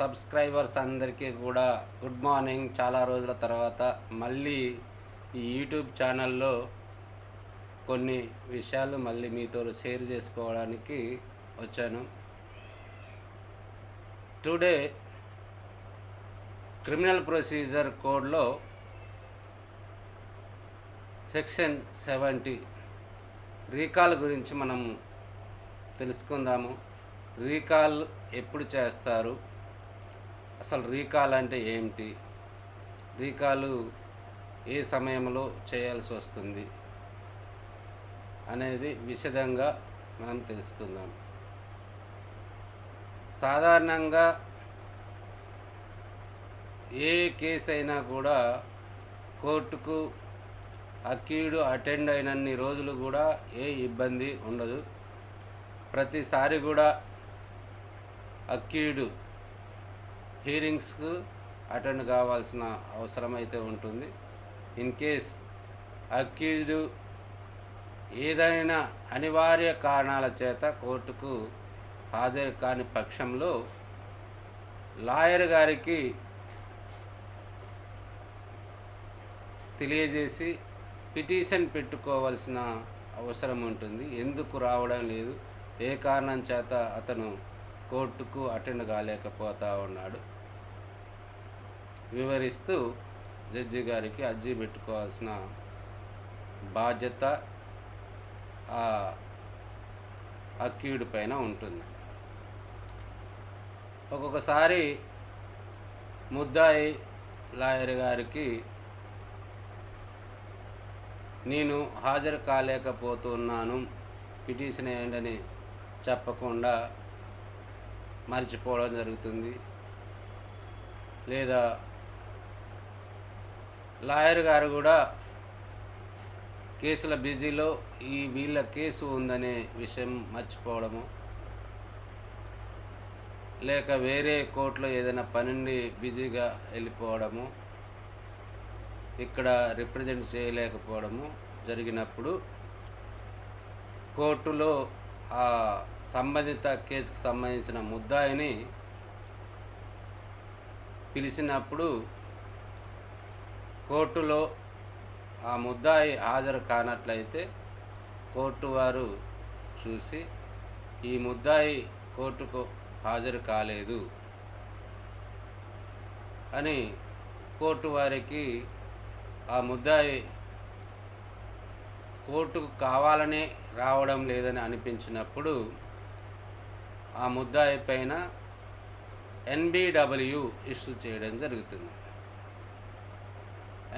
Subscribers అందరికీ కూడా good morning. చాలా రోజుల తర్వాత మళ్ళీ ఈ యూట్యూబ్ ఛానల్లో కొన్ని విషయాలు మళ్ళీ మీతో షేర్ చేసుకోవడానికి వచ్చాను. టుడే క్రిమినల్ ప్రొసీజర్ కోడ్లో సెక్షన్ 70 రీకాల్ గురించి మనం తెలుసుకుందాము. రీకాల్ ఎప్పుడు చేస్తారు, అసలు రీకాల్ అంటే ఏమిటి, రీకాలు ఏ సమయంలో చేయాల్సి వస్తుంది అనేది విశదంగా మనం తెలుసుకుందాం. సాధారణంగా ఏ కేసు అయినా కూడా కోర్టుకు అక్యూడ్ అటెండ్ అయినన్ని రోజులు కూడా ఏ ఇబ్బంది ఉండదు. ప్రతిసారి కూడా అక్యూడ్ హీరింగ్స్కు అటెండ్ కావాల్సిన అవసరం అయితే ఉంటుంది. ఇన్ కేస్ అక్యూజ్డ్ ఏదైనా అనివార్య కారణాల చేత కోర్టుకు హాజరు కాని పక్షంలో లాయర్ గారికి తెలియజేసి పిటిషన్ పెట్టుకోవాల్సిన అవసరం ఉంటుంది. ఎందుకు రావడం లేదు, ఏ కారణం చేత అతను కోర్టుకు అటెండ్ కాలేకపోతా ఉన్నాడు వివరిస్తూ జడ్జి గారికి అర్జీ పెట్టుకోవాల్సిన బాధ్యత ఆ అక్యూడ్ పైన ఉంటుంది. ఒక్కొక్కసారి ముద్దాయి లాయర్ గారికి నేను హాజరు కాలేకపోతున్నాను, పిటిషన్ ఏంటని చెప్పకుండా మర్చిపోవడం జరుగుతుంది. లేదా లాయర్ గారు కూడా కేసుల బిజీలో వీళ్ళ కేసు ఉందనే విషయం మర్చిపోవడము, లేక వేరే కోర్టులో ఏదైనా పనుండి బిజీగా వెళ్ళిపోవడము, ఇక్కడ రిప్రజెంట్ చేయలేకపోవడము జరిగినప్పుడు కోర్టులో ఆ సంబంధిత కేసుకు సంబంధించిన ముద్దాయిని పిలిచినప్పుడు కోర్టులో ఆ ముద్దాయి హాజరు కానట్లయితే కోర్టు వారు చూసి ఈ ముద్దాయి కోర్టుకు హాజరు కాలేదు అని కోర్టు వారికి ఆ ముద్దాయి కోర్టుకు కావాలనే రావడం లేదని అనిపించినప్పుడు ఆ ముద్దాయి పైన NBW ఇష్యూ చేయడం జరుగుతుంది.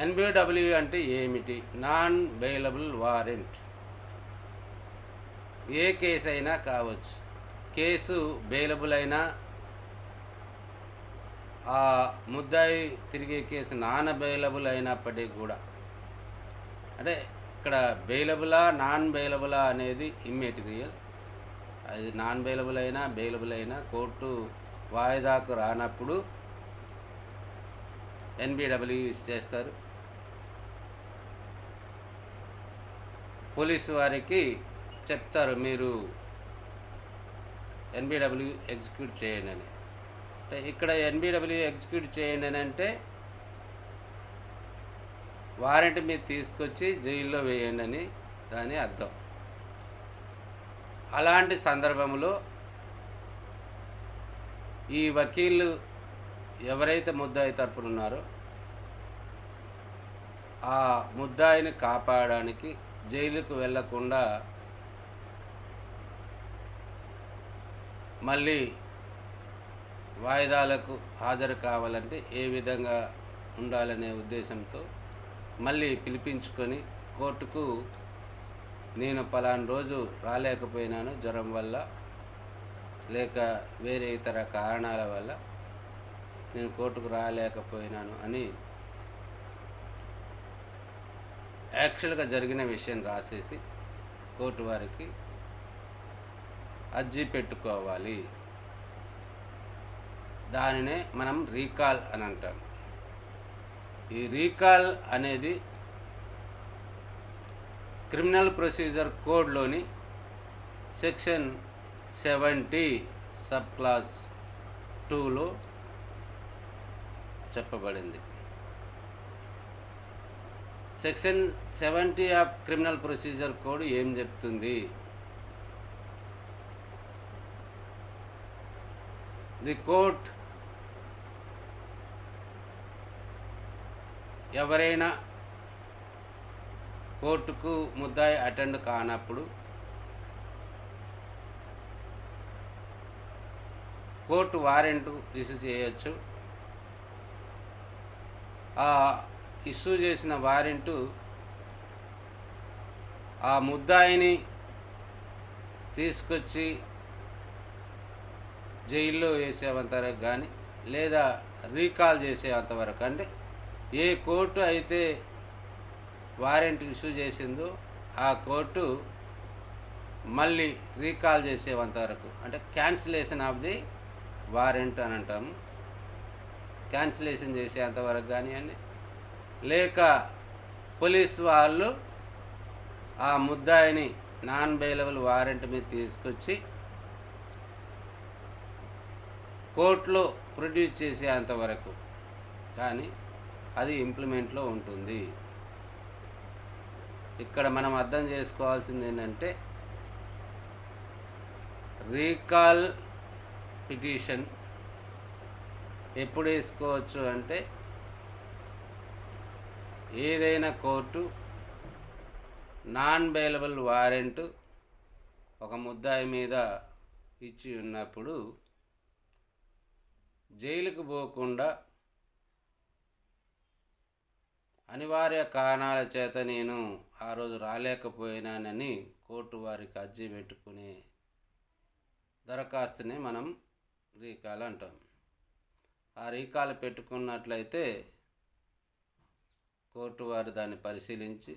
NBW అంటే ఏమిటి? Non bailable warrant. ఏ కేసు అయినా కావచ్చు, కేసు బెయిలబుల్ అయినా ఆ ముద్దాయి తిరిగే కేసు నాన్ బెయిలబుల్ అయినప్పటికీ కూడా, అంటే ఇక్కడ బెయిలబులా నాన్ బెయిలబులా అనేది ఇమ్మెటీరియల్. అది నాన్ బెయిలబుల్ అయినా బెయిలబుల్ అయినా కోర్టు వాయిదాకు రానప్పుడు NBW చేస్తారు. పోలీసు వారికి చెప్తారు మీరు NBW ఎగ్జిక్యూట్ చేయండి అని. ఇక్కడ NBW ఎగ్జిక్యూట్ చేయండి అని అంటే వారెంట్ మీరు తీసుకొచ్చి జైల్లో వేయండి అని దాని అర్థం. అలాంటి సందర్భంలో ఈ వకీళ్ళు ఎవరైతే ముద్దాయి తరపున ఉన్నారో ఆ ముద్దాయిని కాపాడడానికి జైలుకు వెళ్ళకుండా మళ్ళీ వాయిదాలకు హాజరు కావాలంటే ఏ విధంగా ఉండాలనే ఉద్దేశంతో మళ్ళీ పిలిపించుకొని కోర్టుకు నేను పలానా రోజు రాలేకపోయినాను, జ్వరం వల్ల లేక వేరే ఇతర కారణాల వల్ల నేను కోర్టుకు రాలేకపోయినాను అని యాక్చువల్గా జరిగిన విషయం రాసేసి కోర్టు వారికి అర్జీ పెట్టుకోవాలి. దానినే మనం రీకాల్ అని అంటాం. ఈ రీకాల్ అనేది క్రిమినల్ ప్రొసీజర్ కోడ్లోని సెక్షన్ 70 సబ్ క్లాస్ 2లో చెప్పబడింది. Section 70 of criminal procedure code ఏం చెప్తుంది? ది కోర్ట్ ఎవరైనా కోర్టుకు ముద్దాయి అటెండ్ కానప్పుడు కోర్టు వారెంట్ ఇష్యూ చేయొచ్చు. ఆ ఇష్యూ చేసిన వారెంటు ఆ ముద్దాయిని తీసుకొచ్చి జైల్లో వేసేంతవరకు కానీ లేదా రీకాల్ చేసేంతవరకు, అంటే ఏ కోర్టు అయితే వారెంట్ ఇష్యూ చేసిందో ఆ కోర్టు మళ్ళీ రీకాల్ చేసేంతవరకు, అంటే క్యాన్సిలేషన్ ఆఫ్ ది వారెంట్ అని అంటాము. క్యాన్సిలేషన్ చేసేంతవరకు కానివ్వండి, లేక పోలీస్ వాళ్ళు ఆ ముద్దాయిని నాన్ బెయిలబుల్ వారెంట్ మీద తీసుకొచ్చి కోర్టులో ప్రొడ్యూస్ చేసేంతవరకు కానీ అది ఇంప్లిమెంట్లో ఉంటుంది. ఇక్కడ మనం అర్థం చేసుకోవాల్సింది ఏంటంటే, రీకాల్ పిటిషన్ ఎప్పుడు వేసుకోవచ్చు అంటే, ఏదైనా కోర్టు నాన్ బెయిలబుల్ వారెంట్ ఒక ముద్దాయి మీద ఇచ్చి ఉన్నప్పుడు జైలుకు పోకుండా అనివార్య కారణాల చేత నేను ఆ రోజు రాలేకపోయినానని కోర్టు వారికి అర్జీ పెట్టుకునే దరఖాస్తుని మనం రీకాల్ అంటాం. ఆ రీకాల్ పెట్టుకున్నట్లయితే కోర్టు వారు దాన్ని పరిశీలించి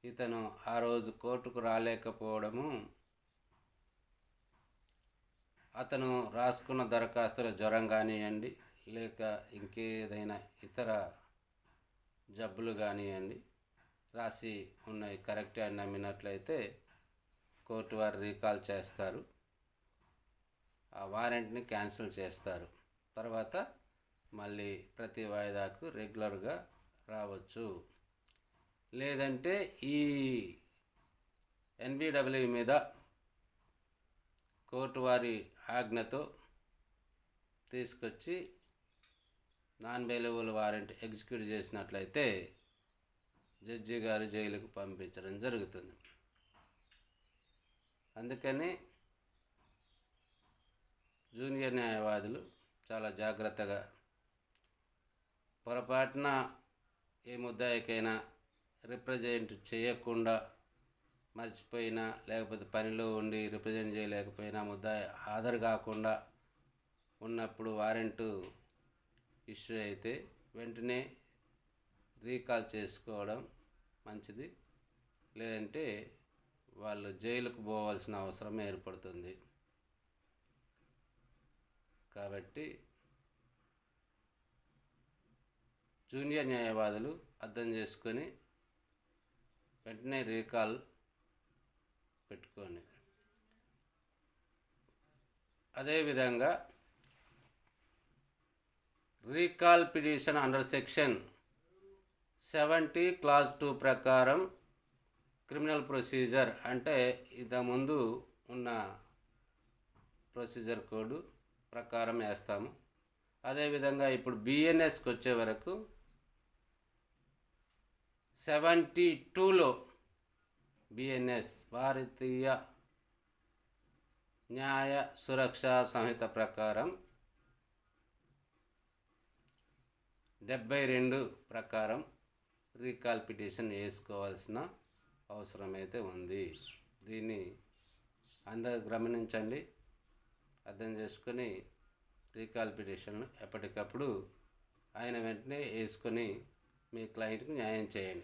ఇతను ఆ రోజు కోర్టుకు రాలేకపోవడము అతను రాసుకున్న దరఖాస్తులో జ్వరం కానివ్వండి, లేక ఇంకేదైనా ఇతర జబ్బులు కానివ్వండి రాసి ఉన్నాయి కరెక్ట్ అని నమ్మినట్లయితే కోర్టు వారు రీకాల్ చేస్తారు, ఆ వారెంట్ని క్యాన్సిల్ చేస్తారు. తర్వాత మళ్ళీ ప్రతి వాయిదాకు రెగ్యులర్గా రావచ్చు. లేదంటే ఈ ఎన్బిడబ్ల్యూ మీద కోర్టు వారి ఆజ్ఞతో తీసుకొచ్చి నాన్ బెయిలబుల్ వారెంట్ ఎగ్జిక్యూట్ చేసినట్లయితే జడ్జి గారు జైలుకు పంపించడం జరుగుతుంది. అందుకని జూనియర్ న్యాయవాదులు చాలా జాగ్రత్తగా, పొరపాటున ఏ ముద్దాయికైనా రిప్రజెంట్ చేయకుండా మర్చిపోయినా, లేకపోతే పనిలో ఉండి రిప్రజెంట్ చేయలేకపోయినా, ముద్దాయి హాజరు కాకుండా ఉన్నప్పుడు వారెంటు ఇష్యూ అయితే వెంటనే రీకాల్ చేసుకోవడం మంచిది. లేదంటే వాళ్ళు జైలుకు పోవాల్సిన అవసరం ఏర్పడుతుంది. కాబట్టి జూనియర్ న్యాయవాదులు అర్థం చేసుకొని వెంటనే రీకాల్ పెట్టుకోండి. అదేవిధంగా recall petition under section 70 clause 2 ప్రకారం క్రిమినల్ ప్రొసీజర్, అంటే ఇంతకుముందు ఉన్న ప్రొసీజర్ కోడ్ ప్రకారం వేస్తాము. అదేవిధంగా ఇప్పుడు బిఎన్ఎస్కి వచ్చే వరకు 72లో బిఎన్ఎస్ భారతీయ న్యాయ సురక్షా సంహిత ప్రకారం 72 ప్రకారం రీకాల్ పిటిషన్ వేసుకోవాల్సిన అవసరం అయితే ఉంది. దీన్ని అందరూ గమనించండి, అర్థం చేసుకొని రీకాల్ పిటిషన్ ఎప్పటికప్పుడు ఆయన వెంటనే వేసుకొని మీ క్లయింట్కి న్యాయం చేయండి.